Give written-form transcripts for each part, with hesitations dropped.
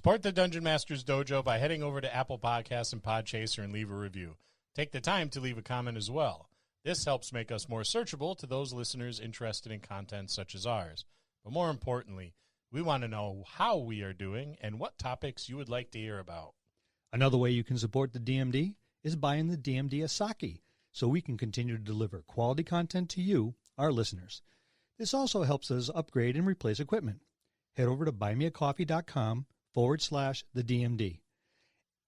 Support the Dungeon Masters Dojo by heading over to Apple Podcasts and Podchaser and leave a review. Take the time to leave a comment as well. This helps make us more searchable to those listeners interested in content such as ours. But more importantly, we want to know how we are doing and what topics you would like to hear about. Another way you can support the DMD is buying the DMD Asaki, so we can continue to deliver quality content to you, our listeners. This also helps us upgrade and replace equipment. Head over to buymeacoffee.com/the DMD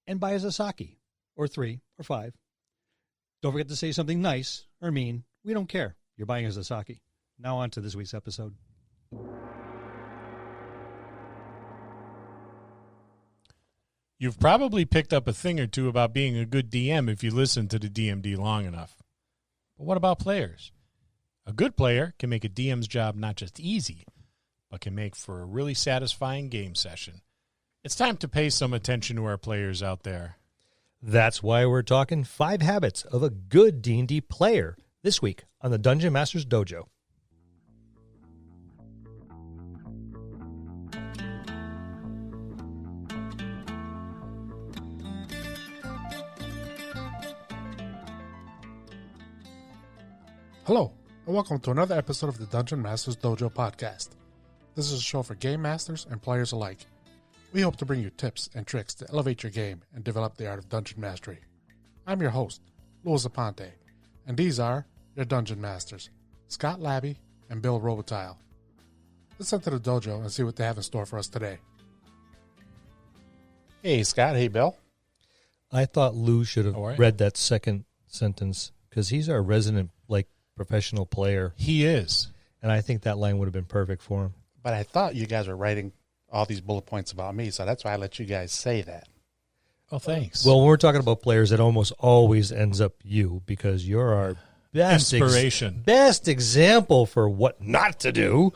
and buy us a sake, or 3 or 5. Don't forget to say something nice or mean. We don't care. You're buying us a sake. Now on to this week's episode. You've probably picked up a thing or two about being a good DM if you listen to the DMD long enough. But what about players? A good player can make a DM's job not just easy, but can make for a really satisfying game session. It's time to pay some attention to our players out there. That's why we're talking 5 habits of a good D&D player this week on the Dungeon Masters Dojo. Hello, and welcome to another episode of the Dungeon Masters Dojo podcast. This is a show for game masters and players alike. We hope to bring you tips and tricks to elevate your game and develop the art of dungeon mastery. I'm your host, Louis Aponte, and these are your dungeon masters, Scott Labby and Bill Robitaille. Let's enter the dojo and see what they have in store for us today. Hey, Scott. Hey, Bill. I thought Lou should have All right. read that second sentence because he's our resident, professional player, He is. and I think that line would have been perfect for him. But I thought you guys were writing all these bullet points about me, so that's why I let you guys say that. Oh, thanks. Well, when we're talking about players, it almost always ends up you because you're our best Inspiration. best example for what not to do.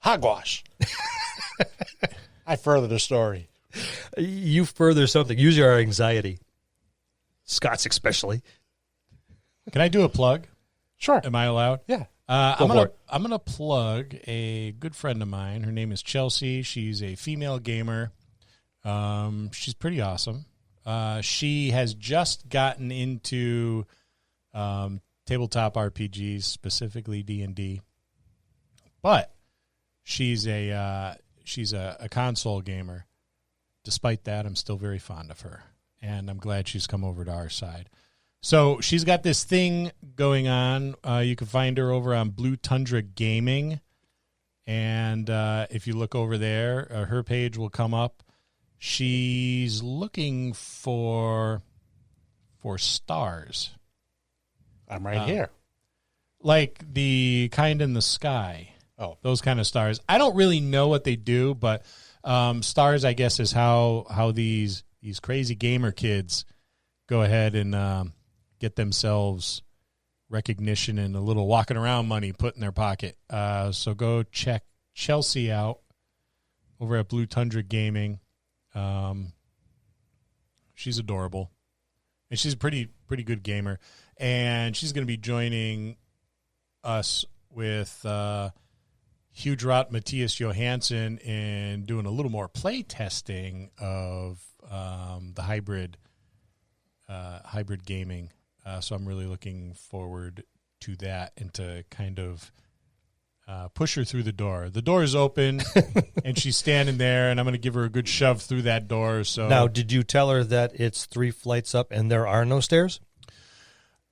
Hogwash. I further the story. You further something. Use our anxiety. Scott's especially. Can I do a plug? Sure. Am I allowed? Yeah. I'm for gonna it. I'm gonna plug a good friend of mine. Her name is Chelsea. She's a female gamer. She's pretty awesome. She has just gotten into tabletop RPGs, specifically D&D. But she's a console gamer. Despite that, I'm still very fond of her, and I'm glad she's come over to our side. So she's got this thing going on. You can find her over on Blue Tundra Gaming. And if you look over there, her page will come up. She's looking for stars. I'm right here. Like the kind in the sky. Oh. Those kind of stars. I don't really know what they do, but stars, I guess, is how these crazy gamer kids go ahead and get themselves recognition and a little walking around money put in their pocket. So go check Chelsea out over at Blue Tundra Gaming. She's adorable, and she's a pretty good gamer. And she's going to be joining us with Hugh Drott, Matthias Johansson, and doing a little more play testing of the hybrid gaming. So I'm really looking forward to that and to kind of push her through the door. The door is open, and she's standing there, and I'm going to give her a good shove through that door. So Now, did you tell her that it's 3 flights up and there are no stairs?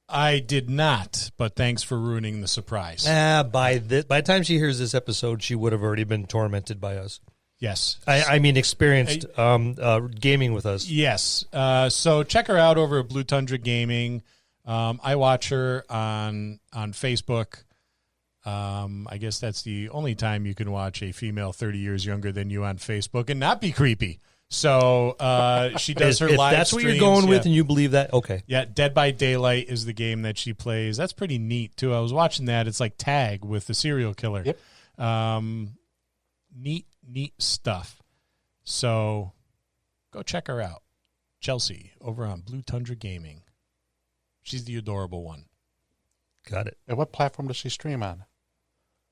I did not, but thanks for ruining the surprise. By the time she hears this episode, she would have already been tormented by us. Yes. I mean, experienced gaming with us. Yes. So check her out over at Blue Tundra Gaming. I watch her on Facebook. I guess that's the only time you can watch a female 30 years younger than you on Facebook and not be creepy. So she does her If live that's what you're streams, going yeah. with and you believe that, okay. Yeah, Dead by Daylight is the game that she plays. That's pretty neat, too. I was watching that. It's like Tag with the serial killer. Yep. Neat stuff. So go check her out. Chelsea over on Blue Tundra Gaming. She's the adorable one. Got it. And what platform does she stream on?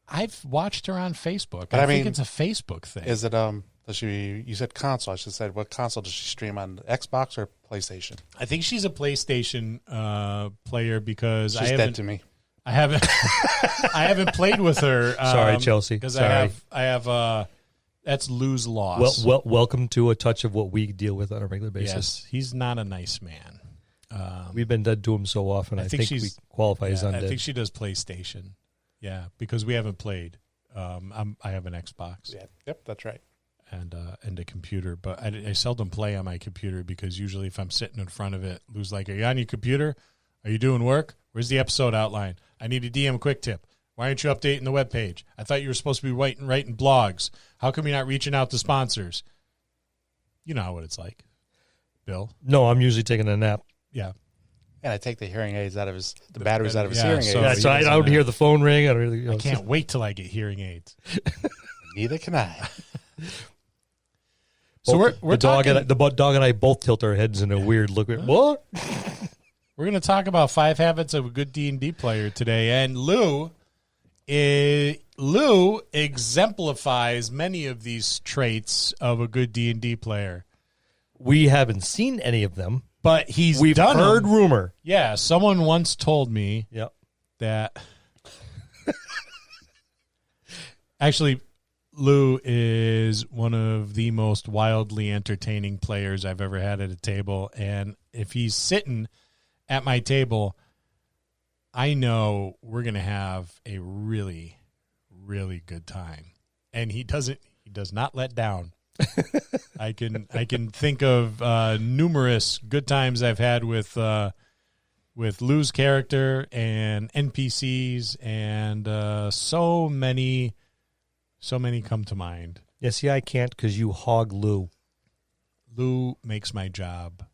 I've watched her on Facebook. But I I think mean, it's a Facebook thing. Is it the You said console. I should have said, what console does she stream on? Xbox or PlayStation? I think she's a PlayStation player because She's dead to me. I haven't I haven't played with her. Sorry, Chelsea. Because Sorry. I have that's Lou's loss. Welcome to a touch of what we deal with on a regular basis. Yes, he's not a nice man. We've been dead to him so often. I think we qualify as undead. I think she does PlayStation. Yeah, because we haven't played. I have an Xbox. Yeah. Yep, that's right. And a computer, but I seldom play on my computer because usually if I'm sitting in front of it, Lou's like, "Are you on your computer? Are you doing work? Where's the episode outline? I need a DM quick tip. Why aren't you updating the webpage? I thought you were supposed to be writing blogs. How come you're not reaching out to sponsors?" You know what it's like, Bill. No, I'm usually taking a nap. Yeah. And I take the hearing aids out of the batteries out of his yeah, hearing so- aids. So I don't hear the phone ring. I can't wait till I get hearing aids. Neither can I. So we're the dog talking, and the dog and I both tilt our heads in a weird look. What? We're going to talk about 5 habits of a good D&D player today, and Lou exemplifies many of these traits of a good D&D player. We haven't seen any of them. But We've done heard them. rumor. Yeah, someone once told me Yep. that actually Lou is one of the most wildly entertaining players I've ever had at a table, and if he's sitting at my table, I know we're going to have a really, really good time. And he does not let down. I can think of numerous good times I've had with Lou's character and NPCs, and so many come to mind. Yeah, see, I can't because you hog Lou. Lou makes my job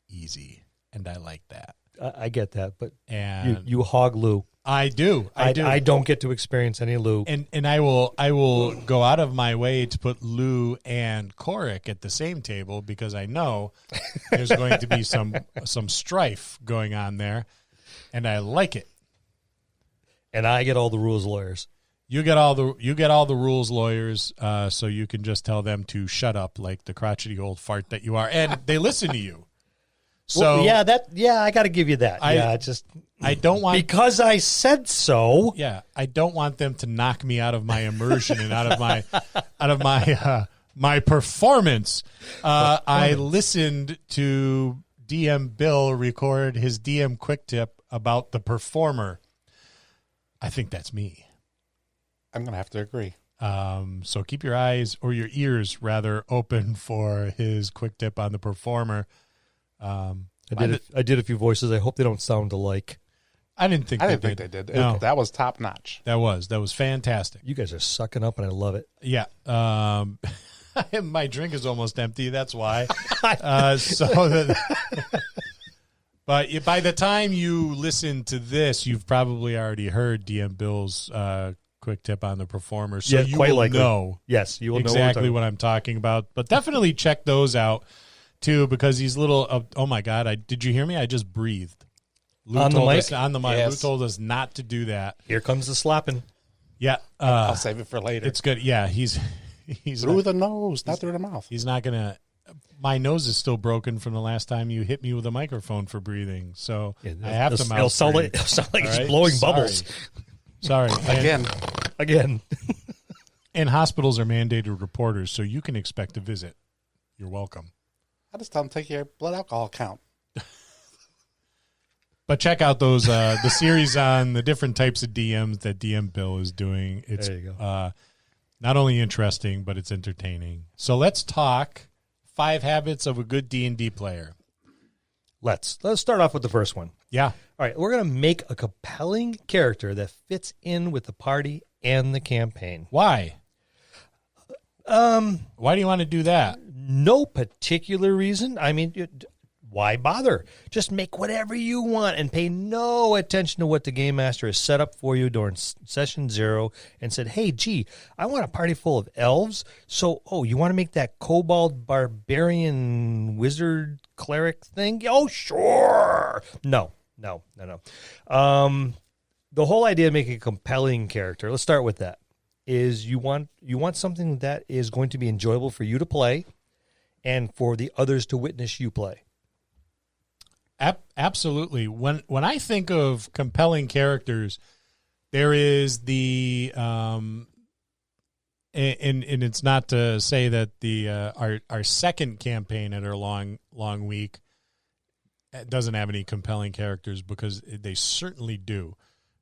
easy, and I like that. I get that, but And you hog Lou. I do. I do. I don't get to experience any Lou. And I will go out of my way to put Lou and Korik at the same table because I know there's going to be some strife going on there, and I like it. And I get all the rules lawyers. You get all the rules lawyers, so you can just tell them to shut up like the crotchety old fart that you are, and they listen to you. So Well, I got to give you that. I don't want because I said so. Yeah, I don't want them to knock me out of my immersion and out of my performance. I listened to DM Bill record his DM quick tip about the performer. I think that's me. I'm going to have to agree. So keep your eyes or your ears rather open for his quick tip on the performer. I did a few voices. I hope they don't sound alike. I didn't think they did. No. That was top notch. That was fantastic. You guys are sucking up, and I love it. Yeah. My drink is almost empty. That's why. But by the time you listen to this, you've probably already heard DM Bill's quick tip on the performer. So you quite will likely. know. Yes, you will exactly know what I'm talking about. But definitely check those out too, because these little. Oh my God! Did you hear me? I just breathed. Lou on the told mic? us, on the mic. Yes. Lou told us not to do that. Here comes the slapping. Yeah, I'll save it for later. it's good. Yeah, he's through the nose, not through the mouth. He's not gonna. My nose is still broken from the last time you hit me with a microphone for breathing, so I have to mouth It'll sound breathe. like All he's right? blowing Sorry. bubbles. Sorry. Again. And hospitals are mandated reporters, so you can expect a visit. You're welcome. I just tell them take your blood alcohol count. But check out those the series on the different types of DMs that DM Bill is doing. It's There you go. not only interesting, but it's entertaining. So let's talk 5 habits of a good D&D player. Let's start off with the first one. Yeah. All right, we're going to make a compelling character that fits in with the party and the campaign. Why? Why do you want to do that? No particular reason. I mean, why bother? Just make whatever you want and pay no attention to what the game master has set up for you during session 0 and said, hey, gee, I want a party full of elves. So, you want to make that kobold barbarian wizard cleric thing? Oh, sure. No. The whole idea of making a compelling character, let's start with that. is you want something that is going to be enjoyable for you to play and for the others to witness you play. Absolutely. When I think of compelling characters, there is the and it's not to say that the our second campaign at our long week doesn't have any compelling characters, because they certainly do.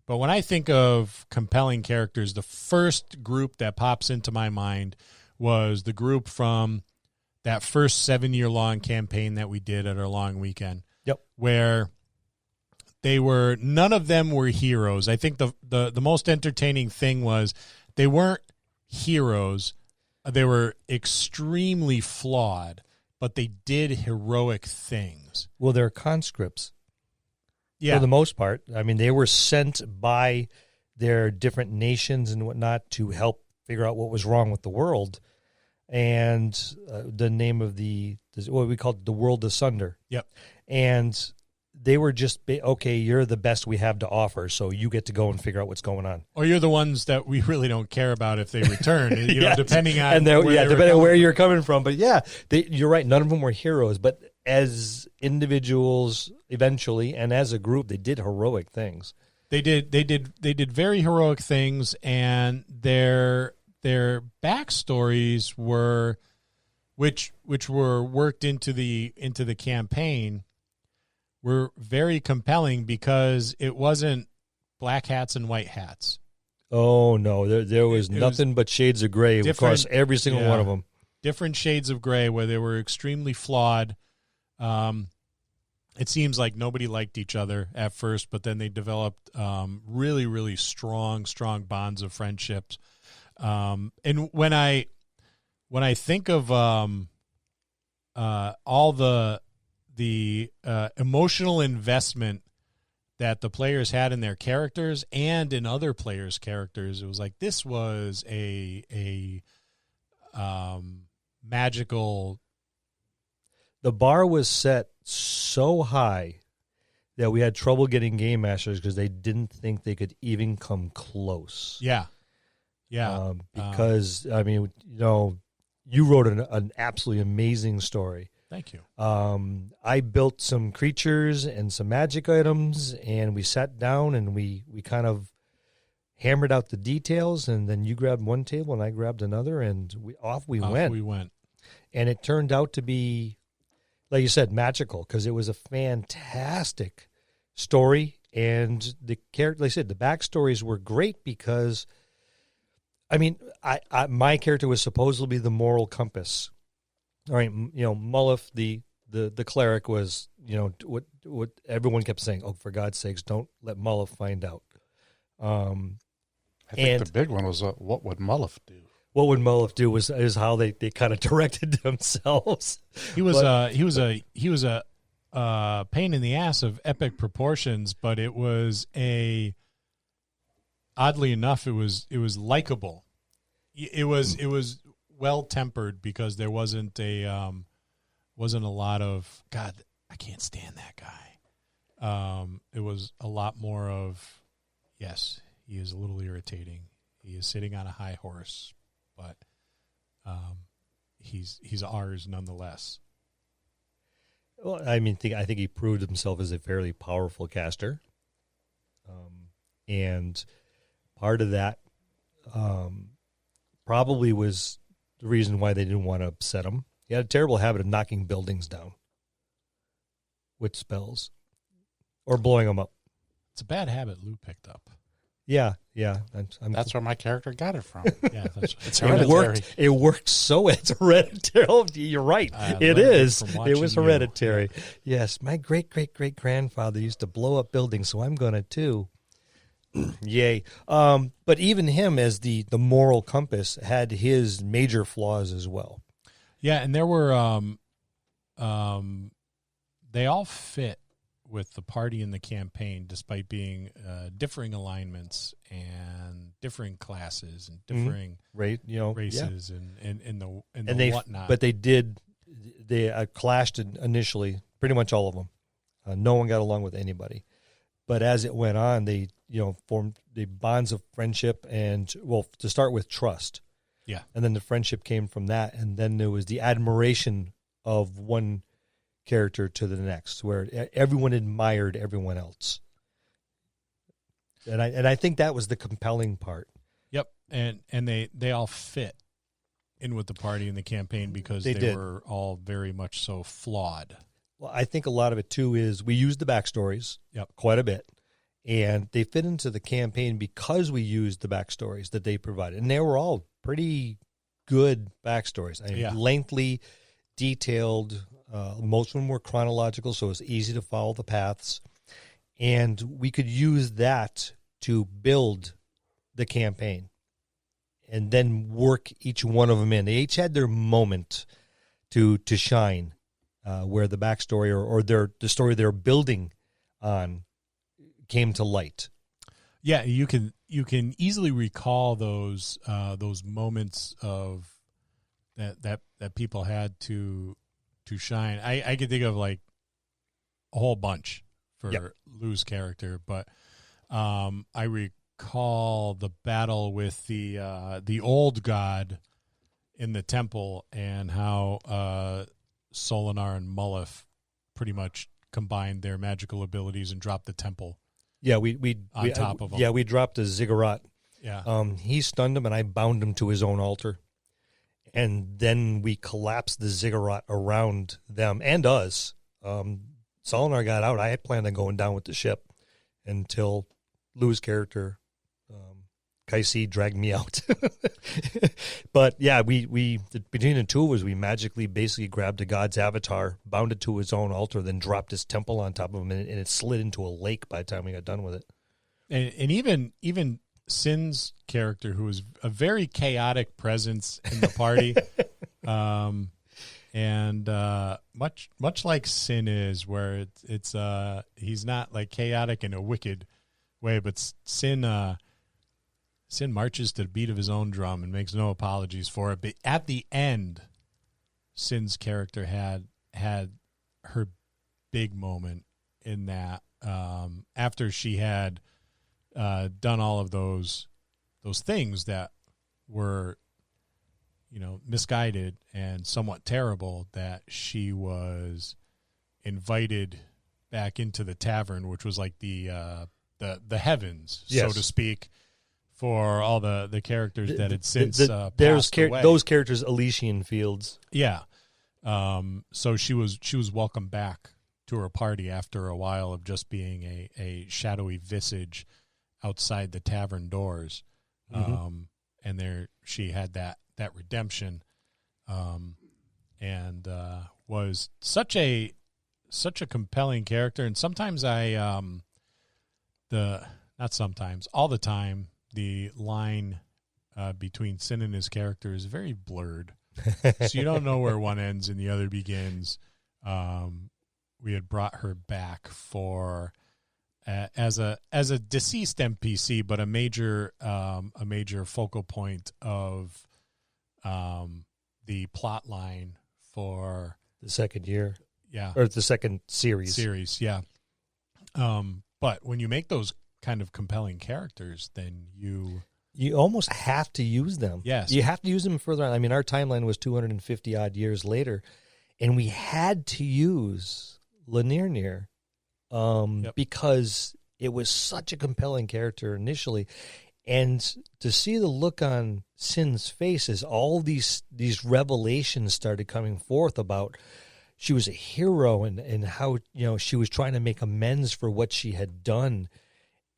But when I think of compelling characters, the first group that pops into my mind was the group from that first 7-year-long campaign that we did at our long weekend. Yep. Where none of them were heroes. I think the most entertaining thing was they weren't heroes. They were extremely flawed, but they did heroic things. Well, they're conscripts. Yeah. For the most part. I mean, they were sent by their different nations and whatnot to help figure out what was wrong with the world. And the name of what we called the World Asunder. Yep. And they were just, okay, you're the best we have to offer, so you get to go and figure out what's going on. Or you're the ones that we really don't care about if they return, you know, Yes. depending on and depending on where you're coming from. But yeah, you're right. None of them were heroes, but as individuals, eventually, and as a group, they did heroic things. They did very heroic things, and their backstories were, which were worked into the campaign, were very compelling, because it wasn't black hats and white hats. Oh no, there was nothing but shades of gray across every single one of them. Different shades of gray, where they were extremely flawed. It seems like nobody liked each other at first, but then they developed really, really strong bonds of friendships. And when I think of all the emotional investment that the players had in their characters and in other players' characters, it was like this was a magical. The bar was set so high that we had trouble getting game masters because they didn't think they could even come close. Yeah. Because I mean, you know, you wrote an absolutely amazing story. Thank you. I built some creatures and some magic items, and we sat down and we kind of hammered out the details, and then you grabbed one table and I grabbed another, and off we went. And it turned out to be, like you said, magical, because it was a fantastic story, and the character, like I said, the backstories were great because, I mean, my character was supposedly the moral compass. All right, you know, Mullif, the cleric, was, you know, what everyone kept saying. Oh, for God's sakes, don't let Mullif find out. I think the big one was what would Mullif do? What would Mullif do is how they kind of directed themselves. He was a pain in the ass of epic proportions, but it was oddly enough, it was likable. It was well tempered, because there wasn't a lot of, God, I can't stand that guy. It was a lot more of, yes, he is a little irritating. He is sitting on a high horse, but he's ours nonetheless. Well, I mean, I think he proved himself as a fairly powerful caster, and part of that probably was the reason why they didn't want to upset him. He had a terrible habit of knocking buildings down with spells or blowing them up. It's a bad habit Lou picked up. Yeah. That's where my character got it from. Yeah, It's hereditary. It worked so it's hereditary. You're right. It is. It was hereditary. You. Yes, my great-great-great-grandfather used to blow up buildings, so I'm going to too. Yay. But even him, as the moral compass, had his major flaws as well. Yeah, and there were they all fit with the party and the campaign, despite being differing alignments and differing classes and differing races and whatnot. But they clashed initially, pretty much all of them. No one got along with anybody. But as it went on, they formed the bonds of friendship and, well, to start with, trust. Yeah. And then the friendship came from that. And then there was the admiration of one character to the next, where everyone admired everyone else. And I think that was the compelling part. Yep. And they all fit in with the party and the campaign because they were all very much so flawed. Well, I think a lot of it, too, is we used the backstories quite a bit. And they fit into the campaign because we used the backstories that they provided. And they were all pretty good backstories. I mean, lengthy, detailed. Most of them were chronological, so it was easy to follow the paths. And we could use that to build the campaign and then work each one of them in. They each had their moment to shine, where the backstory or the story they're building on came to light. Yeah, you can easily recall those moments of that people had to shine. I could think of like a whole bunch for Lou's character, but I recall the battle with the old god in the temple and how Solinar and Mullif pretty much combined their magical abilities and dropped the temple. Yeah, we top of him. Yeah, we dropped a ziggurat. Yeah. He stunned him, and I bound him to his own altar. And then we collapsed the ziggurat around them and us. Solinar got out. I had planned on going down with the ship until Lou's character, Kaisi, dragged me out. But yeah, we between the two of us, we magically basically grabbed a god's avatar, bound it to his own altar, then dropped his temple on top of him, and it slid into a lake by the time we got done with it. And even Sin's character, who was a very chaotic presence in the party, and much like Sin is, where it's he's not like chaotic in a wicked way, but Sin marches to the beat of his own drum and makes no apologies for it. But at the end, Sin's character had her big moment in that after she had done all of those things that were, misguided and somewhat terrible, that she was invited back into the tavern, which was like the heavens, so to speak, for all the characters that had since passed away. Those characters, Elysian Fields. Yeah. So she was welcomed back to her party after a while of just being a shadowy visage outside the tavern doors. Mm-hmm. And there she had that redemption, and was such a compelling character. And sometimes all the time, the line between Sin and his character is very blurred. So you don't know where one ends and the other begins. We had brought her back for as a deceased NPC, but a major focal point of the plot line for the second year. Yeah. Or the second series. Yeah. But when you make those kind of compelling characters, then you almost have to use them. Yes. You have to use them further on. I mean, our timeline was 250 odd years later, and we had to use Lenirnir because it was such a compelling character initially. And to see the look on Sin's face as all these revelations started coming forth about she was a hero and how, she was trying to make amends for what she had done.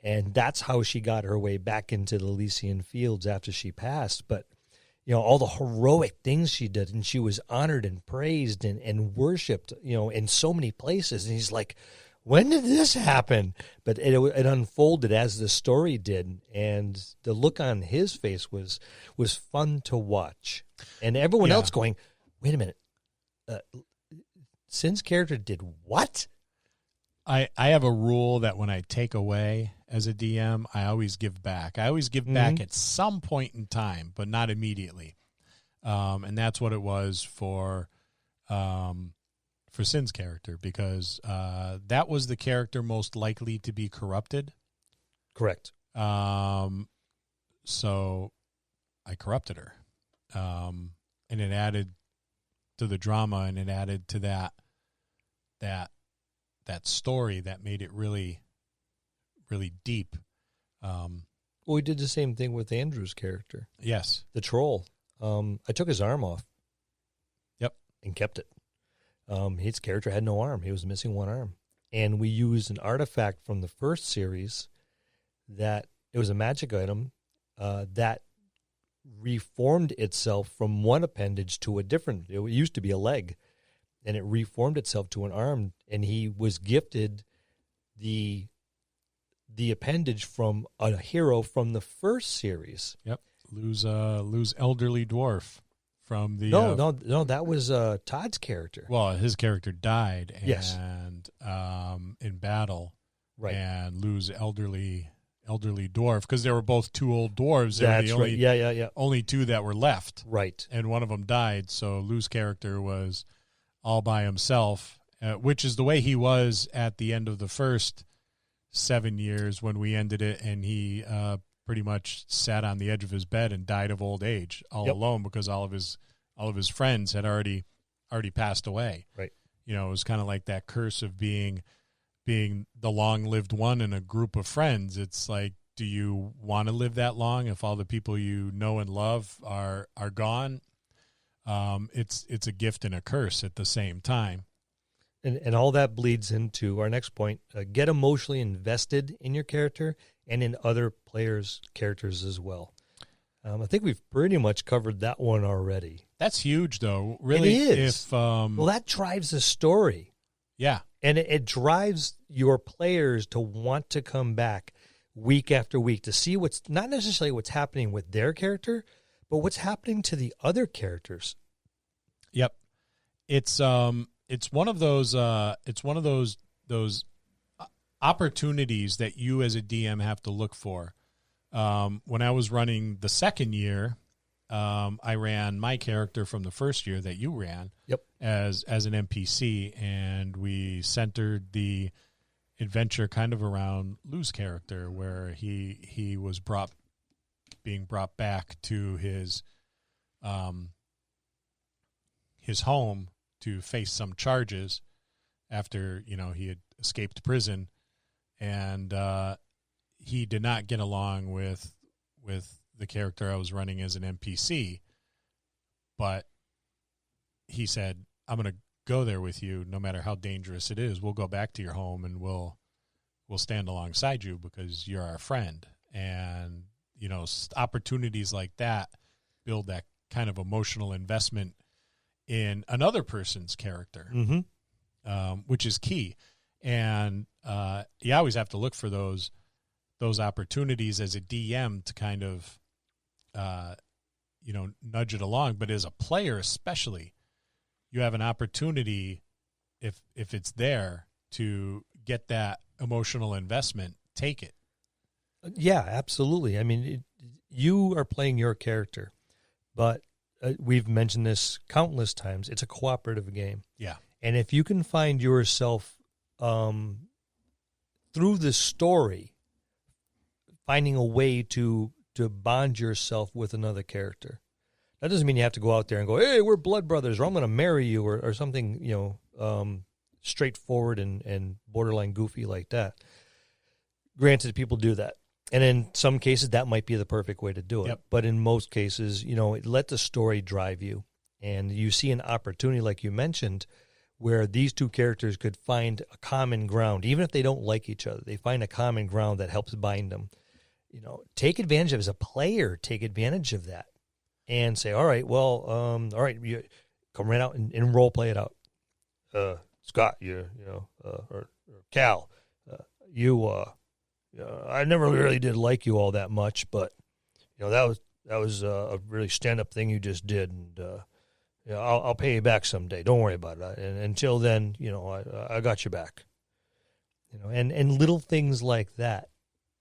And that's how she got her way back into the Elysian Fields after she passed. But, all the heroic things she did, and she was honored and praised and worshipped, in so many places. And he's like, when did this happen? But it unfolded as the story did. And the look on his face was fun to watch. And everyone else going, wait a minute, Sin's character did what? I have a rule that when I take away as a DM, I always give back. I always give back at some point in time, but not immediately. And that's what it was for Sin's character, because that was the character most likely to be corrupted. Correct. So I corrupted her. And it added to the drama, and it added to that story that made it really, really deep. Well, we did the same thing with Andrew's character. Yes. The troll. I took his arm off. Yep. And kept it. His character had no arm. He was missing one arm. And we used an artifact from the first series that it was a magic item that reformed itself from one appendage to a different. It used to be a leg, and it reformed itself to an arm, and he was gifted the appendage from a hero from the first series. Yep. Lose elderly dwarf from the no, that was Todd's character. Well, his character died, and Yes. In battle, Right. and lose elderly dwarf, because they were both two old dwarves. They were That's the right. Yeah. only two that were left, Right. and one of them died. So Lou's character was all by himself, which is the way he was at the end of the first 7 years when we ended it, and he pretty much sat on the edge of his bed and died of old age all alone, because all of his friends had already passed away. Right. You know, it was kind of like that curse of being the long-lived one in a group of friends. It's like, do you want to live that long if all the people you know and love are gone? It's a gift and a curse at the same time. And all that bleeds into our next point. Get emotionally invested in your character and in other players' characters as well. I think we've pretty much covered that one already. That's huge, though. Really, it is. If Well, that drives the story. yeah, And it drives your players to want to come back week after week to see what's not necessarily what's happening with their character, but what's happening to the other characters. yep. It's one of those opportunities that you as a DM have to look for. When I was running the second year, I ran my character from the first year that you ran. Yep. As an NPC, and we centered the adventure kind of around Lou's character, where he was being brought back to his home to face some charges after, he had escaped prison, and he did not get along with the character I was running as an NPC, but he said, I'm going to go there with you no matter how dangerous it is. We'll go back to your home, and we'll stand alongside you because you're our friend. And, opportunities like that build that kind of emotional investment in another person's character, which is key. And you always have to look for those opportunities as a DM to kind of, nudge it along. But as a player especially, you have an opportunity, if it's there, to get that emotional investment. Take it. Yeah, absolutely. I mean, you are playing your character, but we've mentioned this countless times. It's a cooperative game. Yeah. And if you can find yourself through the story, finding a way to bond yourself with another character. That doesn't mean you have to go out there and go, hey, we're blood brothers, or I'm going to marry you, or something, straightforward and borderline goofy like that. Granted, people do that. And in some cases, that might be the perfect way to do it. Yep. But in most cases, let the story drive you. And you see an opportunity, like you mentioned, where these two characters could find a common ground. Even if they don't like each other, they find a common ground that helps bind them. Take advantage of, as a player, take advantage of that. And say, all right, you come right out and role play it out. Scott, or Cal, I never really did like you all that much, but that was a really stand up thing you just did, and I'll pay you back someday. Don't worry about it. And until then, I got you back. And little things like that,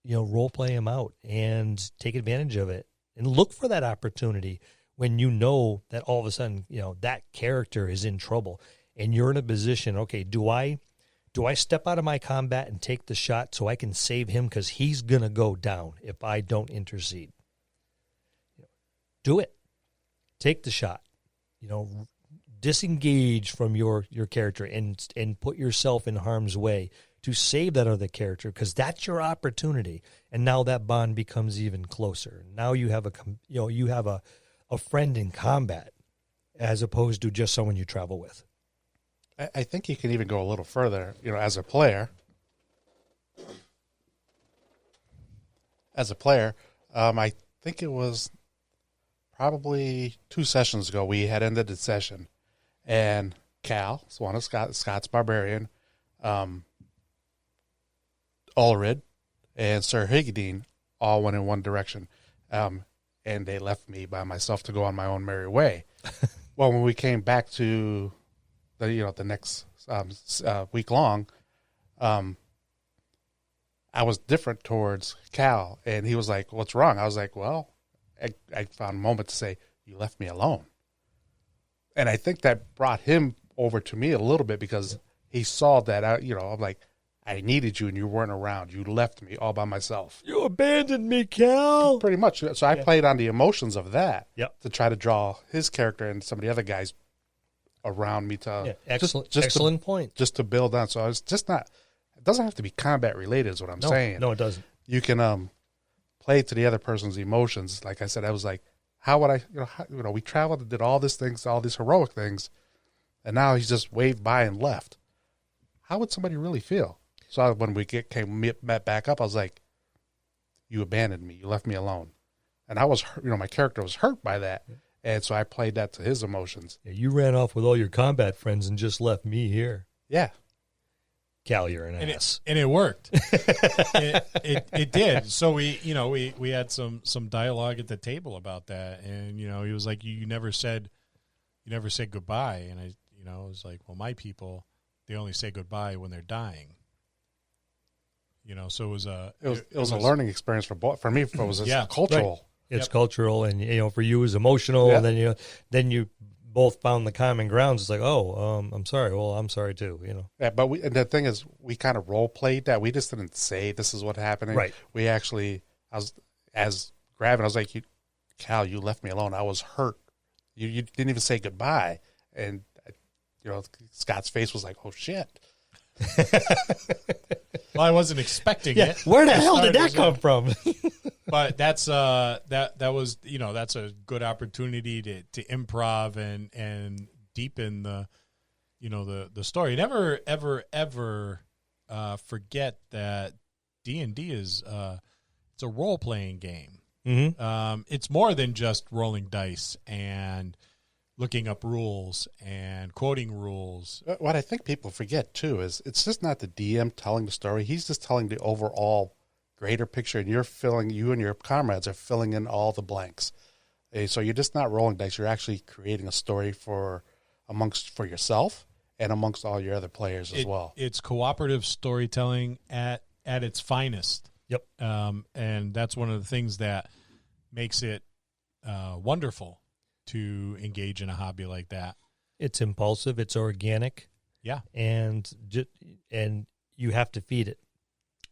role play them out and take advantage of it. And look for that opportunity when you know that all of a sudden, that character is in trouble and you're in a position, okay, do I Do I step out of my combat and take the shot so I can save him because he's going to go down if I don't intercede? Do it. Take the shot. Disengage from your character and put yourself in harm's way to save that other character, because that's your opportunity. And now that bond becomes even closer. Now you have a friend in combat as opposed to just someone you travel with. I think you can even go a little further, as a player. I think it was probably 2 sessions ago we had ended the session, and Cal, one of Scott's Barbarian, Ulrid, and Sir Higadine all went in one direction, and they left me by myself to go on my own merry way. Well, when we came back to the next week long, I was different towards Cal, and he was like, "What's wrong?" I was like, "Well, I found a moment to say, you left me alone." And I think that brought him over to me a little bit, because he saw that I'm like, I needed you and you weren't around. You left me all by myself. You abandoned me, Cal. Pretty much. So I played on the emotions of that to try to draw his character and some of the other guys around me to excellent point. Just to build on. So it's just not. It doesn't have to be combat related, is what I'm saying. No, it doesn't. You can play to the other person's emotions. Like I said, I was like, how would I? We traveled and did all these things, all these heroic things, and now he's just waved by and left. How would somebody really feel? So when we met back up, I was like, you abandoned me. You left me alone. And I was, my character was hurt by that. And so I played that to his emotions. Yeah, you ran off with all your combat friends and just left me here. Yeah. Cal, you're an ass. And it worked. it did. So we had some dialogue at the table about that. And, he was like, you never said goodbye. And I was like, well, my people, they only say goodbye when they're dying. So it was a learning experience for me. It was cultural. Right. It's cultural, and for you, it was emotional. Yeah. And then you both found the common grounds. It's like, I'm sorry. Well, I'm sorry too. Yeah, but and the thing is, we kind of role played that. We just didn't say this is what's happening. Right. We actually, I was like, Cal, you left me alone. I was hurt. You didn't even say goodbye, and Scott's face was like, oh shit. Well, I wasn't expecting it. Where the hell did that come from? But that's that was that's a good opportunity to improv and deepen the the story. Never ever forget that D&D is it's a role playing game. Mm-hmm. It's more than just rolling dice and looking up rules and quoting rules. What I think people forget, too, is it's just not the DM telling the story. He's just telling the overall greater picture, and you and your comrades are filling in all the blanks. So you're just not rolling dice. You're actually creating a story for yourself and amongst all your other players as well. It's cooperative storytelling at its finest. Yep. And that's one of the things that makes it wonderful to engage in a hobby like that. It's impulsive. It's organic. Yeah. And you have to feed it.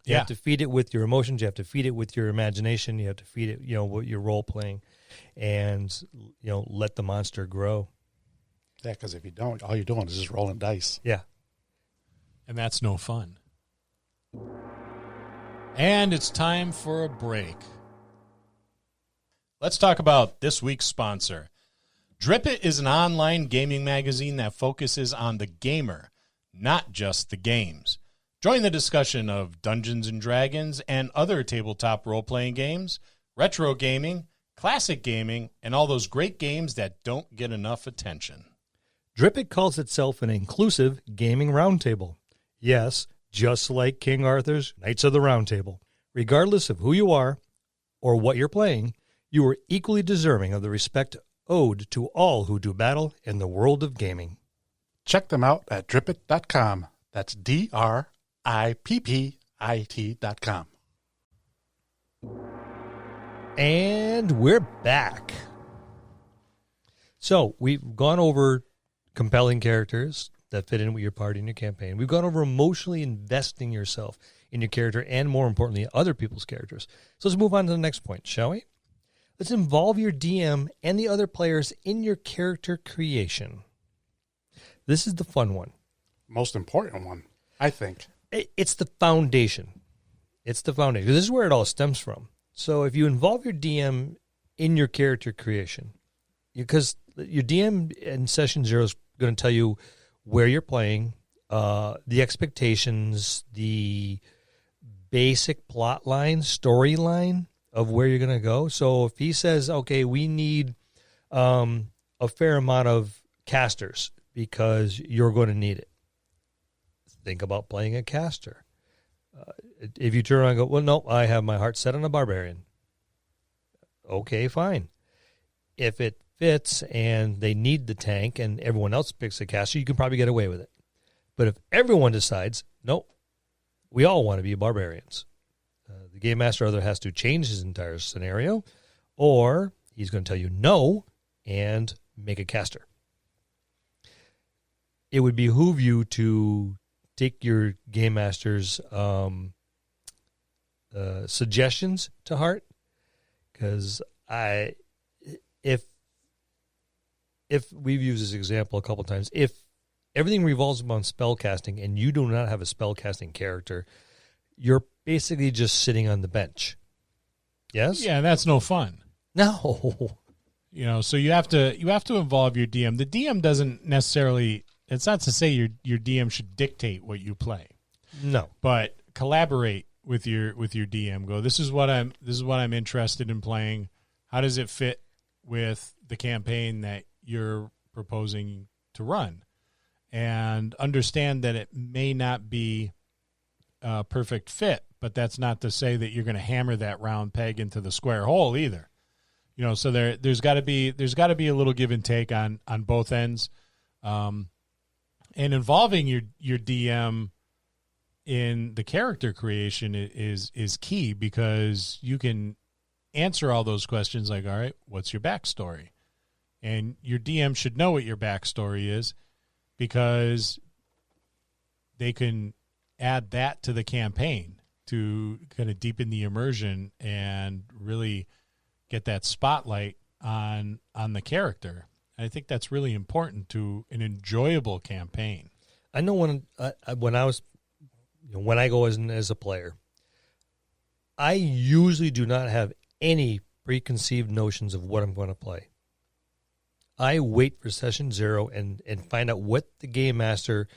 You Yeah. have to feed it with your emotions. You have to feed it with your imagination. You have to feed it, what you're role playing, and let the monster grow. Yeah, because if you don't, all you're doing is just rolling dice. Yeah. And that's no fun. And it's time for a break. Let's talk about this week's sponsor. Drip It is an online gaming magazine that focuses on the gamer, not just the games. Join the discussion of Dungeons & Dragons and other tabletop role-playing games, retro gaming, classic gaming, and all those great games that don't get enough attention. Drip It calls itself an inclusive gaming roundtable. Yes, just like King Arthur's Knights of the Round Table. Regardless of who you are or what you're playing, you are equally deserving of the respect owed to all who do battle in the world of gaming. Check them out at drippit.com. That's DRIPPIT.com. And we're back. So we've gone over compelling characters that fit in with your party and your campaign. We've gone over emotionally investing yourself in your character and, more importantly, other people's characters. So let's move on to the next point, shall we? Let's involve your DM and the other players in your character creation. This is the fun one. Most important one, I think. It's the foundation. It's the foundation. This is where it all stems from. So if you involve your DM in your character creation, because your DM in session 0 is going to tell you where you're playing, the expectations, the basic plot line, storyline of where you're going to go. So if he says, okay, we need a fair amount of casters because you're going to need it, think about playing a caster. If you turn around and go, well, no, I have my heart set on a barbarian. Okay, fine. If it fits and they need the tank and everyone else picks a caster, you can probably get away with it. But if everyone decides, nope, we all want to be barbarians, the game master either has to change his entire scenario or he's going to tell you no and make a caster. It would behoove you to take your game master's suggestions to heart, because if we've used this example a couple of times, if everything revolves around spell casting and you do not have a spell casting character, you're basically just sitting on the bench. Yes? Yeah, that's no fun. No. So you have to involve your DM. The DM doesn't necessarily, it's not to say your DM should dictate what you play. No. But collaborate with your DM. Go, this is what I'm interested in playing. How does it fit with the campaign that you're proposing to run? And understand that it may not be a perfect fit, but that's not to say that you're going to hammer that round peg into the square hole either. So there's got to be a little give and take on both ends, and involving your DM in the character creation is key, because you can answer all those questions like, all right, what's your backstory? And your DM should know what your backstory is, because they can add that to the campaign to kind of deepen the immersion and really get that spotlight on the character. And I think that's really important to an enjoyable campaign. I know when I go as a player, I usually do not have any preconceived notions of what I'm going to play. I wait for session 0 and find out what the game master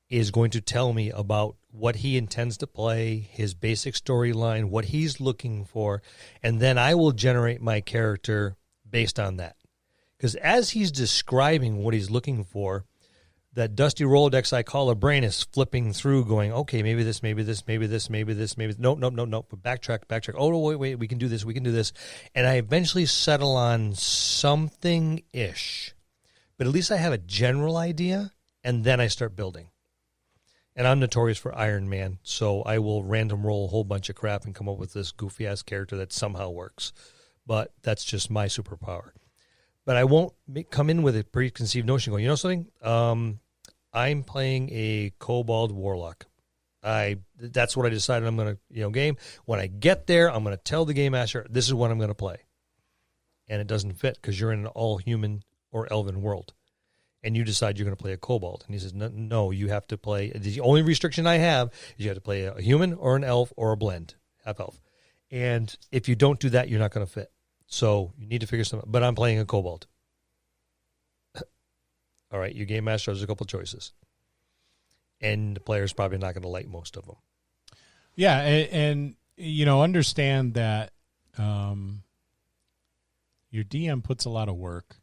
is going to tell me about what he intends to play, his basic storyline, what he's looking for, and then I will generate my character based on that. Because as he's describing what he's looking for, that dusty Rolodex I call a brain is flipping through going, okay, maybe this, maybe this, maybe this, maybe this, maybe nope. But backtrack. Oh, wait, we can do this. And I eventually settle on something-ish. But at least I have a general idea, and then I start building. And I'm notorious for Iron Man, so I will random roll a whole bunch of crap and come up with this goofy-ass character that somehow works. But that's just my superpower. But I won't come in with a preconceived notion going, you know something? I'm playing a Kobold Warlock. That's what I decided I'm going to game. When I get there, I'm going to tell the game master, this is what I'm going to play. And it doesn't fit because you're in an all-human or elven world. And you decide you're going to play a kobold. And he says, no, you have to play. The only restriction I have is you have to play a human or an elf or a blend, half-elf. And if you don't do that, you're not going to fit. So you need to figure something out. But I'm playing a kobold. All right, your game master has a couple choices. And the player's probably not going to like most of them. Yeah, and understand that your DM puts a lot of work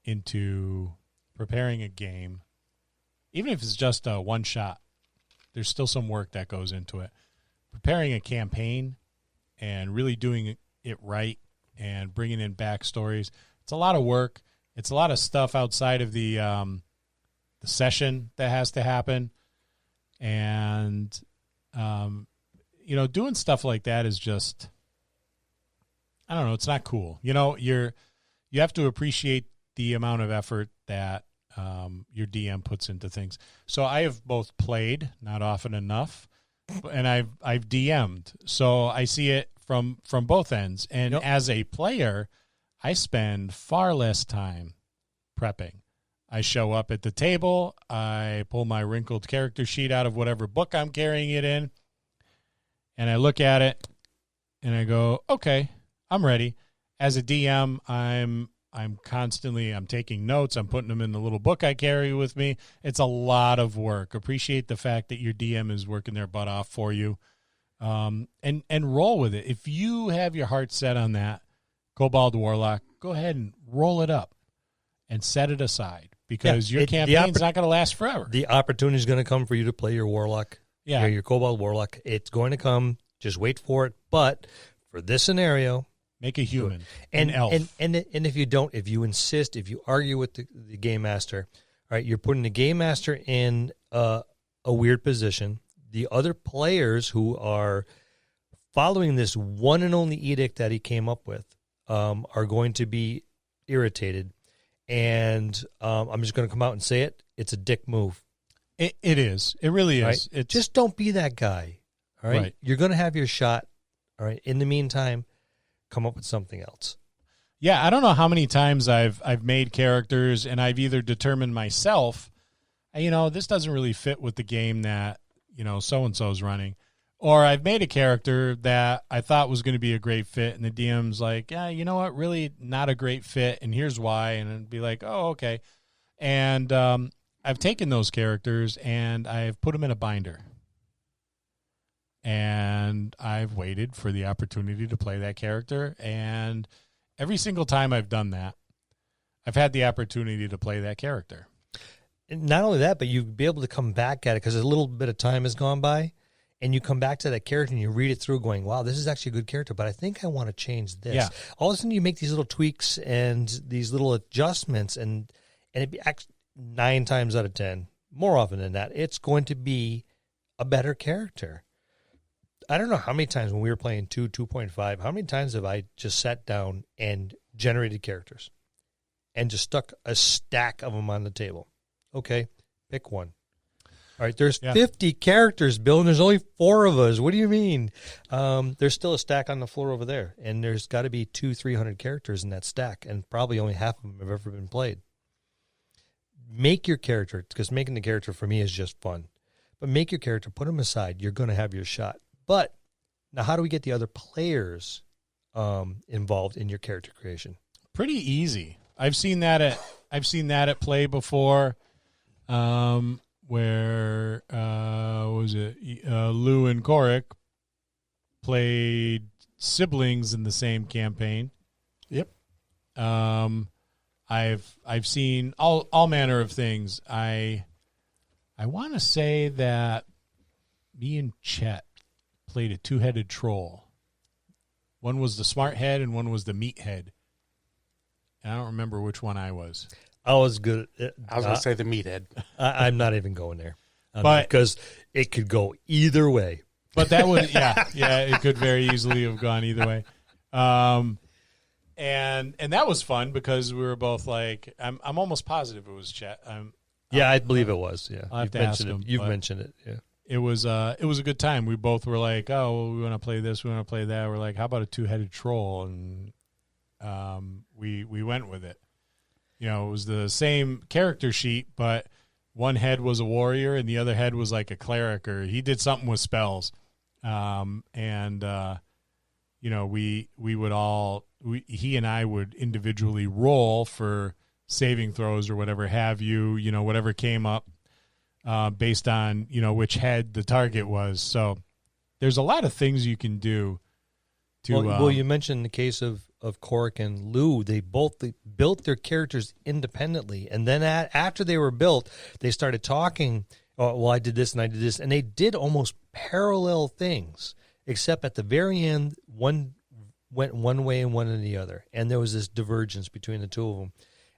into preparing a game. Even if it's just a one shot, there's still some work that goes into it. Preparing a campaign and really doing it right and bringing in backstories, it's a lot of work. It's a lot of stuff outside of the session that has to happen. And, doing stuff like that is just, it's not cool. You have to appreciate the amount of effort that your DM puts into things. So I have both played, not often enough, and I've DM'd. So I see it from both ends. And as a player, I spend far less time prepping. I show up at the table, I pull my wrinkled character sheet out of whatever book I'm carrying it in, and I look at it, and I go, okay, I'm ready. As a DM, I'm constantly taking notes. I'm putting them in the little book I carry with me. It's a lot of work. Appreciate the fact that your DM is working their butt off for you, and roll with it. If you have your heart set on that Kobold Warlock, go ahead and roll it up and set it aside, because your campaign's not going to last forever. The opportunity is going to come for you to play your Warlock, your Kobold Warlock. It's going to come. Just wait for it. But for this scenario, make a human, an elf. And if you don't, if you insist, if you argue with the game master, all right, you're putting the game master in a weird position. The other players who are following this one and only edict that he came up with are going to be irritated. And I'm just going to come out and say it. It's a dick move. It is. It really is. Right? Just don't be that guy. All right? You're going to have your shot. All right. In the meantime, come up with something else. Yeah, I don't know how many times I've made characters and I've either determined myself, this doesn't really fit with the game that, so-and-so's running. Or I've made a character that I thought was going to be a great fit, and the DM's like, yeah, you know what, really not a great fit, and here's why. And it'd be like, oh, okay. And I've taken those characters, and I've put them in a binder. And I've waited for the opportunity to play that character, and every single time I've done that, I've had the opportunity to play that character. And not only that, but you'd be able to come back at it because a little bit of time has gone by. And you come back to that character and you read it through going, wow, this is actually a good character, but I think I want to change this. Yeah. All of a sudden you make these little tweaks and these little adjustments, and it be 9 times out of 10, more often than that, it's going to be a better character. I don't know how many times when we were playing 2.5, how many times have I just sat down and generated characters and just stuck a stack of them on the table? Okay, pick one. All right, there's 50 characters, Bill, and there's only 4 of us. What do you mean? There's still a stack on the floor over there, and there's got to be 200-300 characters in that stack, and probably only half of them have ever been played. Make your character, because making the character for me is just fun. But make your character, put them aside. You're going to have your shot. But now, how do we get the other players involved in your character creation? Pretty easy. I've seen that at play before. Where was it? Lou and Korik played siblings in the same campaign. Yep. I've seen all manner of things. I want to say that me and Chet played a 2-headed troll. One was the smart head and one was the meat head. And I don't remember which one I was. I was good. I was going to say the meathead. I'm not even going there, but because it could go either way. But that would, it could very easily have gone either way. And that was fun because we were both like, I'm almost positive it was Chet. I believe it was. Yeah, I'll have to ask him, You've mentioned it. Yeah, it was a good time. We both were like, oh, well, we want to play this, we want to play that. We're like, how about a 2-headed troll? And we went with it. It was the same character sheet, but one head was a warrior and the other head was like a cleric, or he did something with spells. He and I would individually roll for saving throws or whatever have you, whatever came up based on, which head the target was. So there's a lot of things you can do to. Well, you mentioned the case of Korik and Lou. They built their characters independently, and then after they were built, they started talking. Oh, well, I did this and I did this, and they did almost parallel things, except at the very end, one went one way and one in the other, and there was this divergence between the two of them.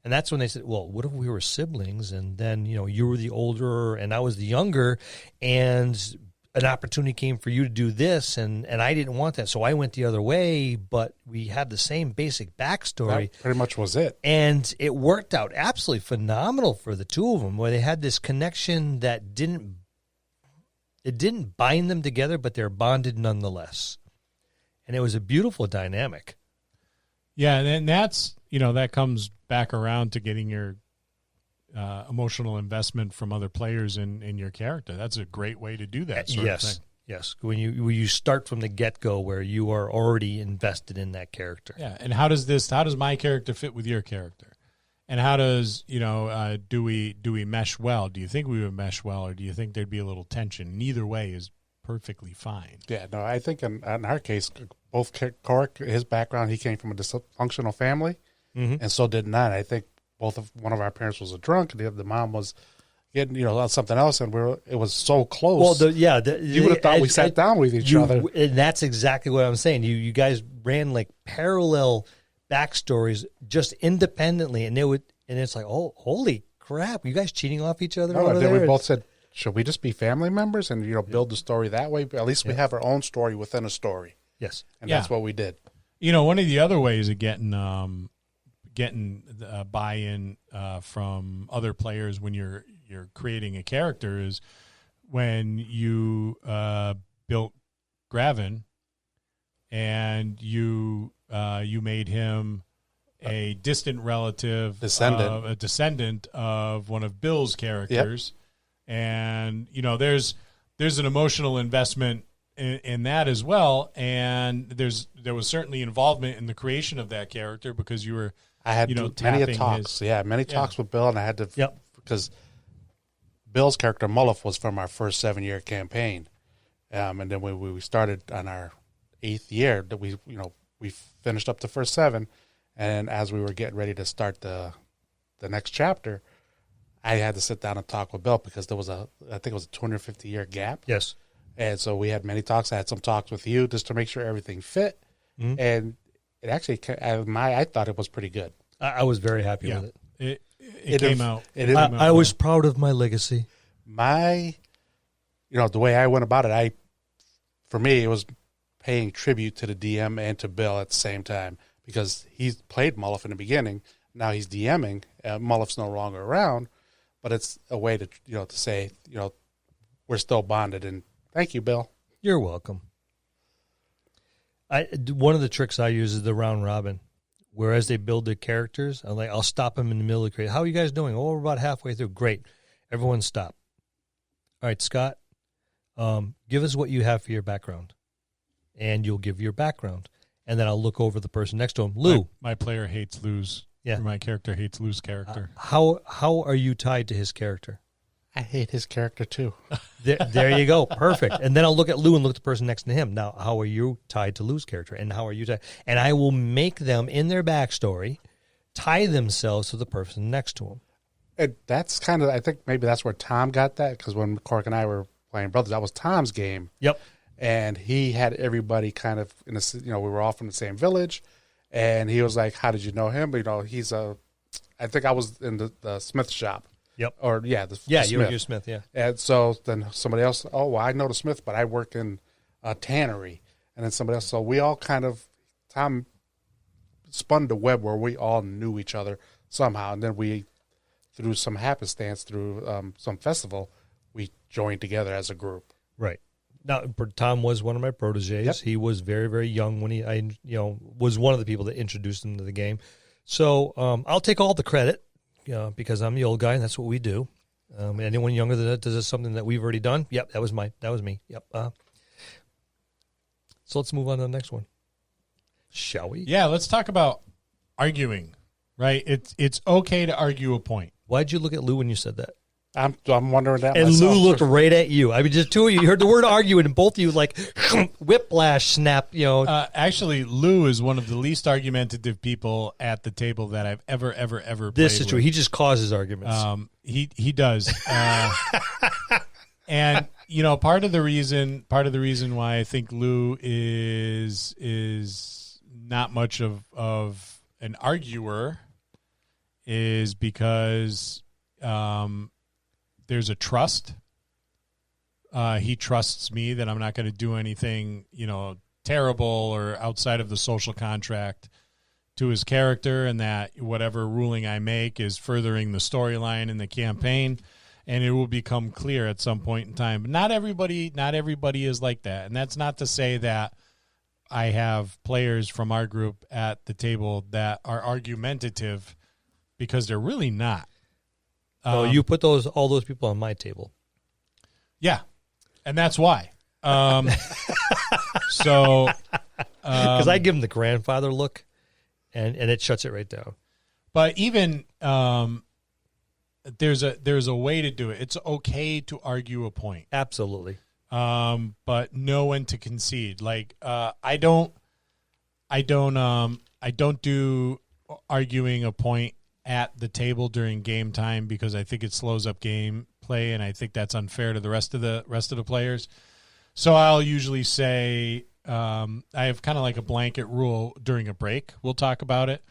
And that's when they said, well, what if we were siblings, and then you were the older and I was the younger, and an opportunity came for you to do this, and I didn't want that, so I went the other way, but we had the same basic backstory. That pretty much was it. And it worked out absolutely phenomenal for the two of them, where they had this connection that didn't bind them together, but they're bonded nonetheless. And it was a beautiful dynamic. Yeah, and that's, that comes back around to getting your emotional investment from other players in your character. That's a great way to do that sort of thing. Yes. When you start from the get-go where you are already invested in that character. Yeah, and how does my character fit with your character? And how does, do we mesh well? Do you think we would mesh well, or do you think there'd be a little tension? Neither way is perfectly fine. Yeah, no, I think in our case, both Cork, his background, he came from a dysfunctional family, and so did Nat. I think one of our parents was a drunk, and the mom was getting on something else, and it was so close. Well, you would have thought we sat down with each other, and that's exactly what I'm saying. You guys ran like parallel backstories just independently, and it's like, oh, holy crap, you guys cheating off each other? No, then we both said, should we just be family members and build the story that way? At least we have our own story within a story. Yes, and that's what we did. One of the other ways of getting buy-in from other players when you're creating a character is when you built Gravin and you made him a distant relative, a descendant of one of Bill's characters. Yep. And there's an emotional investment in that as well, and there was certainly involvement in the creation of that character because you were I had many talks. Many talks with Bill, and I had to because Bill's character Mullif was from our first 7-year campaign, and then we started on our 8th year that we finished up the first 7, and as we were getting ready to start the next chapter, I had to sit down and talk with Bill because there was I think it was a 250-year gap. Yes, and so we had many talks. I had some talks with you just to make sure everything fit, and it actually I thought it was pretty good. I was very happy with it. It came out. I was proud of my legacy. The way I went about it, for me, it was paying tribute to the DM and to Bill at the same time because he played Mullif in the beginning. Now he's DMing. Mullif's no longer around, but it's a way to to say we're still bonded. And thank you, Bill. You're welcome. One of the tricks I use is the round robin. Whereas they build their characters, I'll stop them in the middle of the create. How are you guys doing? Oh, we're about halfway through. Great. Everyone stop. All right, Scott, give us what you have for your background. And you'll give your background. And then I'll look over the person next to him. Lou. My player hates Lou's. Yeah. My character hates Lou's character. How are you tied to his character? I hate his character too. There you go. Perfect. And then I'll look at Lou and look at the person next to him. Now, how are you tied to Lou's character? And how are you tied? And I will make them, in their backstory, tie themselves to the person next to them. And that's kind of, I think maybe that's where Tom got that, because when Cork and I were playing Brothers, that was Tom's game. Yep. And he had everybody kind of, we were all from the same village. And he was like, how did you know him? But, I think I was in the Smith shop. Yep. Or the you're Smith. Yeah. And so then somebody else. Oh, well, I know the Smith, but I work in a tannery. And then somebody else. So we all Tom spun the web where we all knew each other somehow, and then we, through some happenstance, through some festival, we joined together as a group. Right. Now, Tom was one of my proteges. Yep. He was very, very young when I was one of the people that introduced him to the game. So I'll take all the credit. Because I'm the old guy, and that's what we do. Anyone younger than that, does this something that we've already done? Yep, that was me. Yep. So let's move on to the next one, shall we? Yeah, let's talk about arguing. Right? It's okay to argue a point. Why'd you look at Lou when you said that? I'm wondering that. And myself. Lou looked right at you. I mean, just two of you. You heard the word arguing, and both of you like whiplash snap. Actually, Lou is one of the least argumentative people at the table that I've ever This played is true. with. He just causes arguments. He does. And part of the reason why I think Lou is not much of an arguer is because there's a trust He trusts me that I'm not going to do anything, terrible or outside of the social contract to his character, and that whatever ruling I make is furthering the storyline in the campaign, and it will become clear at some point in time. But not everybody is like that, and that's not to say that I have players from our group at the table that are argumentative, because they're really not. So you put all those people on my table. Yeah, and that's why. So Because I give them the grandfather look, and it shuts it right down. But even there's a way to do it. It's okay to argue a point. Absolutely. But know when to concede. Like I don't do arguing a point at the table during game time, because I think it slows up game play, and I think that's unfair to the rest of the players. So I'll usually say I have kind of like a blanket rule: during a break, we'll talk about it.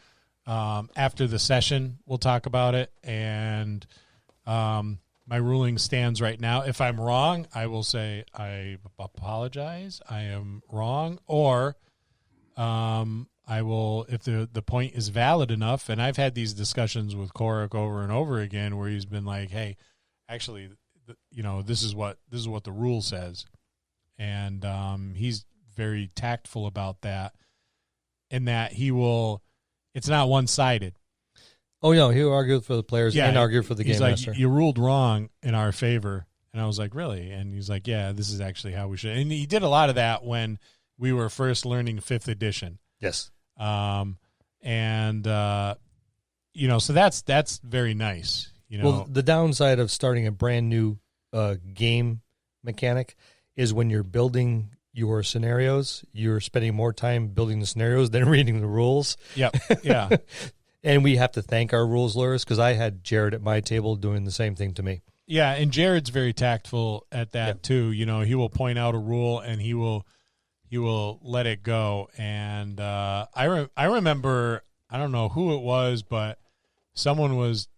After the session, we'll talk about it, and my ruling stands right now. If I'm wrong, I will say I apologize, I am wrong, or I will, if the point is valid enough. And I've had these discussions with Korik over and over again, where he's been like, "Hey, actually, this is what the rule says," and he's very tactful about that, in that he will. It's not one-sided. Oh, no, he'll argue for the players and argue for the game master. Like, you ruled wrong in our favor. And I was like, really? And he's like, yeah, this is actually how we should. And he did a lot of that when we were first learning 5th edition. Yes. So that's very nice. Well, the downside of starting a brand new game mechanic is when you're building your scenarios, you're spending more time building the scenarios than reading the rules. Yep. Yeah. And we have to thank our rules lawyers, because I had Jared at my table doing the same thing to me. Yeah, and Jared's very tactful at that too. He will point out a rule and he will let it go. And I remember, I don't know who it was, but someone was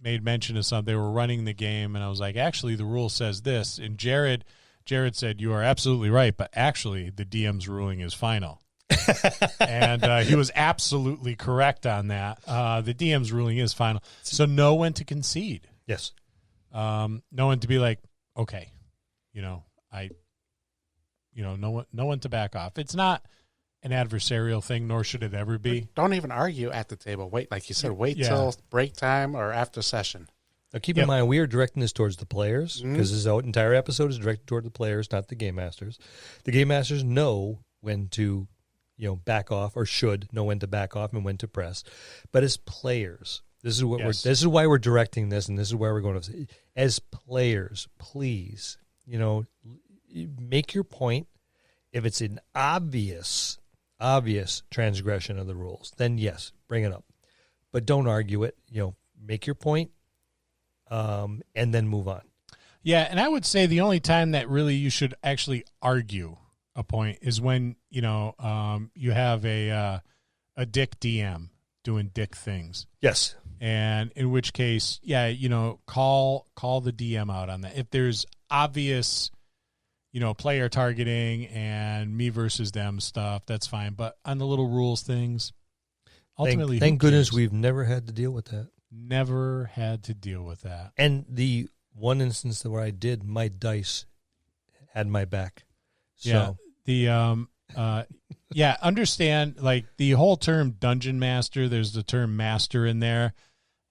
made mention of something. They were running the game, and I was like, actually, the rule says this. And Jared said, "You are absolutely right, but actually the DM's ruling is final." And he was absolutely correct on that. The DM's ruling is final. So know when to concede. Yes. Know when to be like, okay, know when to back off. It's not an adversarial thing, nor should it ever be. Don't even argue at the table. Wait, like you said, wait till break time or after session. Now, keep in mind, we are directing this towards the players, because this entire episode is directed toward the players, not the game masters. The game masters know when to, back off, or should know when to back off and when to press. But as players, this is why we're directing this, and this is why we're going to. As players, please, make your point. If it's an obvious transgression of the rules, then yes, bring it up. But don't argue it. Make your point. And then move on. Yeah, and I would say the only time that really you should actually argue a point is when you have a dick DM doing dick things. Yes, and in which case, call the DM out on that. If there's obvious, player targeting and me versus them stuff, that's fine. But on the little rules things, ultimately, thank goodness we've never had to deal with that. Never had to deal with that. And the one instance where I did, my dice had my back. So understand, like, the whole term dungeon master, there's the term master in there,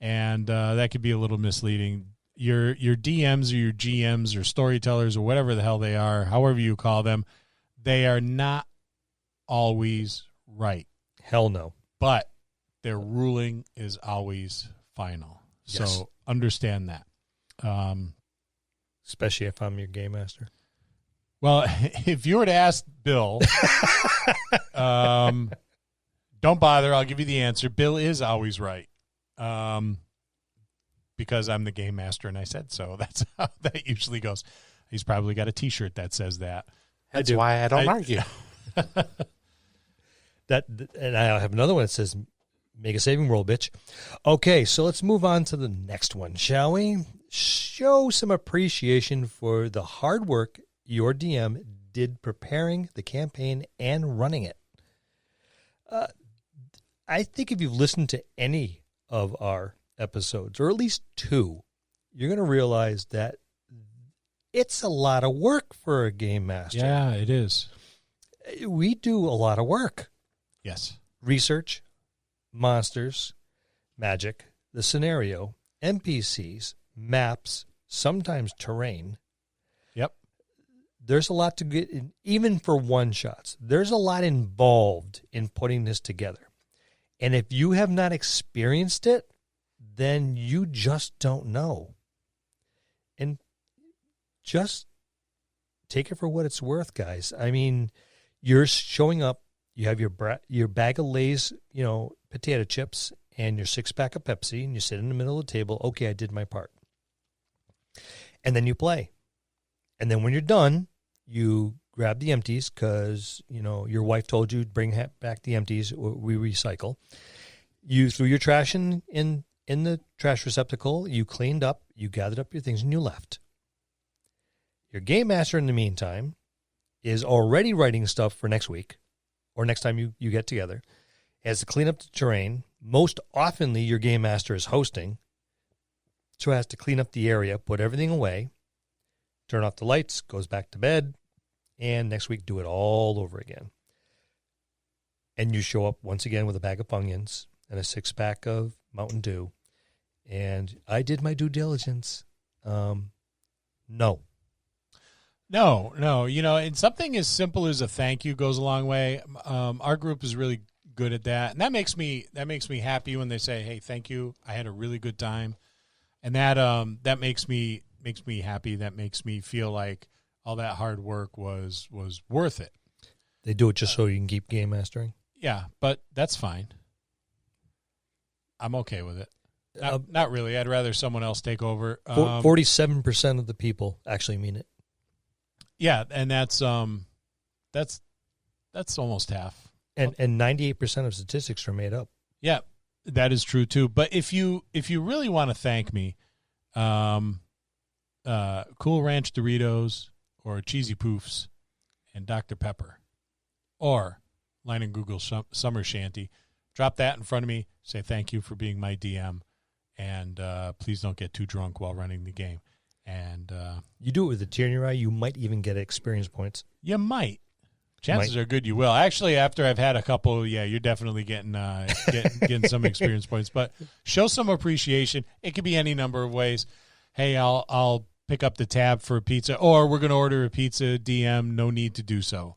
and that could be a little misleading. Your DMs or your GMs or storytellers or whatever the hell they are, however you call them, they are not always right. Hell no. But their ruling is always final. Yes. So understand that. Especially if I'm your game master. Well, if you were to ask Bill, don't bother. I'll give you the answer. Bill is always right. Because I'm the game master and I said so. That's how that usually goes. He's probably got a T-shirt that says that. That's why I don't argue. And I have another one that says, "Make a saving roll, bitch." Okay, so let's move on to the next one, shall we? show some appreciation for the hard work your DM did preparing the campaign and running it. I think if you've listened to any of our episodes, or at least 2, you're going to realize that it's a lot of work for a game master. Yeah, it is. We do a lot of work. Yes. Research, monsters, magic, the scenario, NPCs, maps, sometimes terrain. Yep. There's a lot to get in, even for one-shots. There's a lot involved in putting this together. And if you have not experienced it, then you just don't know. And just take it for what it's worth, guys. I mean, you're showing up, you have your bag of Lay's, potato chips and your 6-pack of Pepsi, and you sit in the middle of the table. Okay, I did my part. And then you play. And then when you're done, you grab the empties because, your wife told you to bring back the empties. We recycle. You threw your trash in the trash receptacle. You cleaned up. You gathered up your things, and you left. Your game master, in the meantime, is already writing stuff for next week or next time you get together. Has to clean up the terrain. Most oftenly, your game master is hosting, so has to clean up the area, put everything away, turn off the lights, goes back to bed, and next week do it all over again. And you show up once again with a bag of Funyuns and a 6-pack of Mountain Dew. And I did my due diligence. No. No. And something as simple as a thank you goes a long way. Our group is really good at that, and that makes me happy when they say, "Hey, thank you. I had a really good time," and that makes me happy. That makes me feel like all that hard work was worth it. They do it just so you can keep game mastering. Yeah, but that's fine. I'm okay with it. Not really. I'd rather someone else take over. 47% of the people actually mean it. Yeah, and that's almost half. And 98% of statistics are made up. Yeah, that is true too. But if you really want to thank me, Cool Ranch Doritos or Cheesy Poofs and Dr. Pepper or Line and Google Summer Shanty, drop that in front of me. Say thank you for being my DM, and please don't get too drunk while running the game. And you do it with a tear in your eye, you might even get experience points. You might. Chances are good you will. Actually, after I've had a couple, you're definitely getting some experience points. But show some appreciation. It could be any number of ways. Hey, I'll pick up the tab for a pizza, or we're going to order a pizza. DM, no need to do so.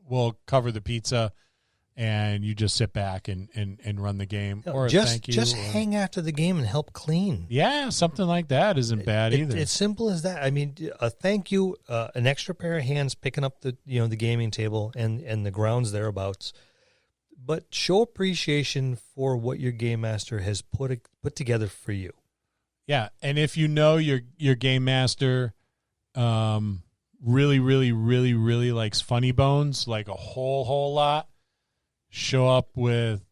We'll cover the pizza, and you just sit back and run the game. Or thank you. Just hang after the game and help clean. Yeah, something like that isn't bad either. It's simple as that. I mean, a thank you, an extra pair of hands picking up the gaming table and the grounds thereabouts. But show appreciation for what your game master has put together for you. Yeah, and if you know your game master really, really, really, really likes Funny Bones, like a whole lot, show up with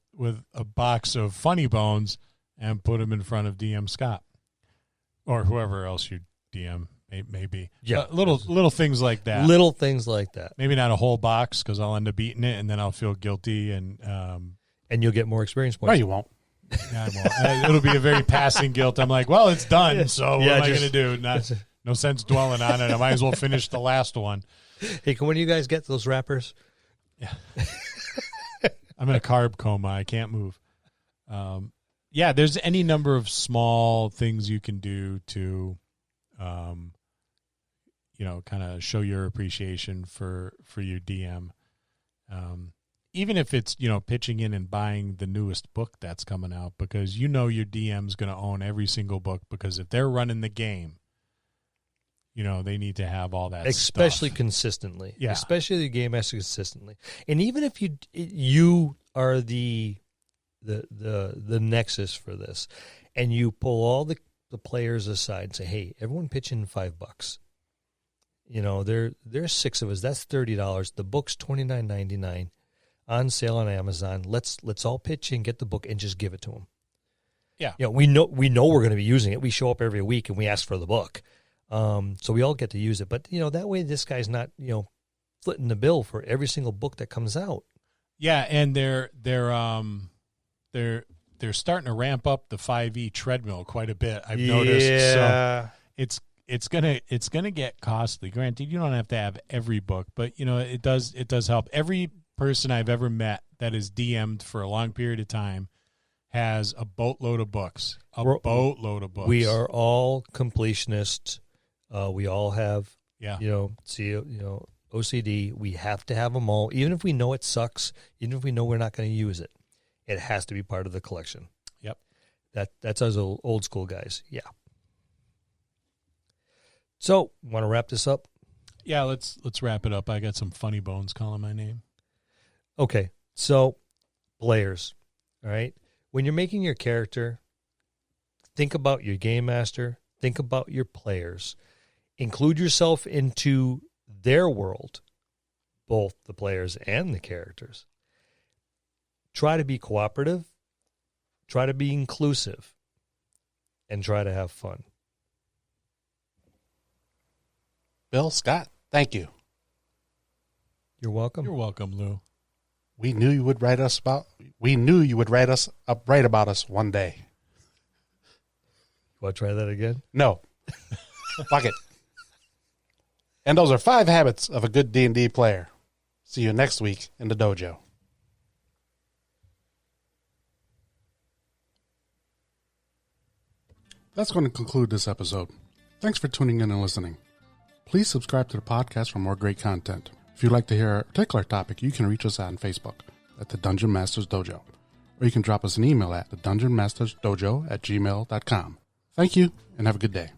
a box of Funny Bones and put them in front of DM Scott or whoever else your DM may be. Yeah, little things like that. Little things like that. Maybe not a whole box because I'll end up eating it and then I'll feel guilty and you'll get more experience points. No, you won't. Yeah, I won't. It'll be a very passing guilt. I'm like, well, it's done. So what am I going to do? No sense dwelling on it. I might as well finish the last one. Hey, when you guys get those wrappers? Yeah. I'm in a carb coma. I can't move. There's any number of small things you can do to, kind of show your appreciation for your DM. Even if it's, pitching in and buying the newest book that's coming out, because your DM's going to own every single book, because if they're running the game, they need to have all that especially stuff. Consistently. Yeah. Especially the game master consistently. And even if you are the nexus for this, and you pull all the players aside and say, hey, everyone pitch in $5. There's 6 of us. That's $30. The book's $29.99 on sale on Amazon. Let's all pitch in, get the book, and just give it to them. Yeah. You know, we know we're going to be using it. We show up every week and we ask for the book. So we all get to use it. But, you know, that way this guy's not, you know, footing the bill for every single book that comes out. Yeah, and they're starting to ramp up the 5e treadmill quite a bit. I've noticed. Yeah. So it's gonna get costly. Granted, you don't have to have every book, but you know it does help. Every person I've ever met that is DM'd for a long period of time has a boatload of books. Boatload of books. We are all completionists. We all have, yeah. OCD. We have to have them all, even if we know it sucks, even if we know we're not going to use it. It has to be part of the collection. Yep. That's us old school guys. Yeah. So, want to wrap this up? Yeah, let's wrap it up. I got some funny bones calling my name. Okay. So, players, all right? When you're making your character, think about your game master, think about your players. Include yourself into their world, both the players and the characters. Try to be cooperative, try to be inclusive, and try to have fun. Bill, Scott, thank you. You're welcome. You're welcome, Lou. We knew you would write us up right about us one day. Want to try that again? No. Fuck it. And those are 5 habits of a good D&D player. See you next week in the dojo. That's going to conclude this episode. Thanks for tuning in and listening. Please subscribe to the podcast for more great content. If you'd like to hear a particular topic, you can reach us on Facebook at the Dungeon Masters Dojo, or you can drop us an email at thedungeonmastersdojo@gmail.com. Thank you, and have a good day.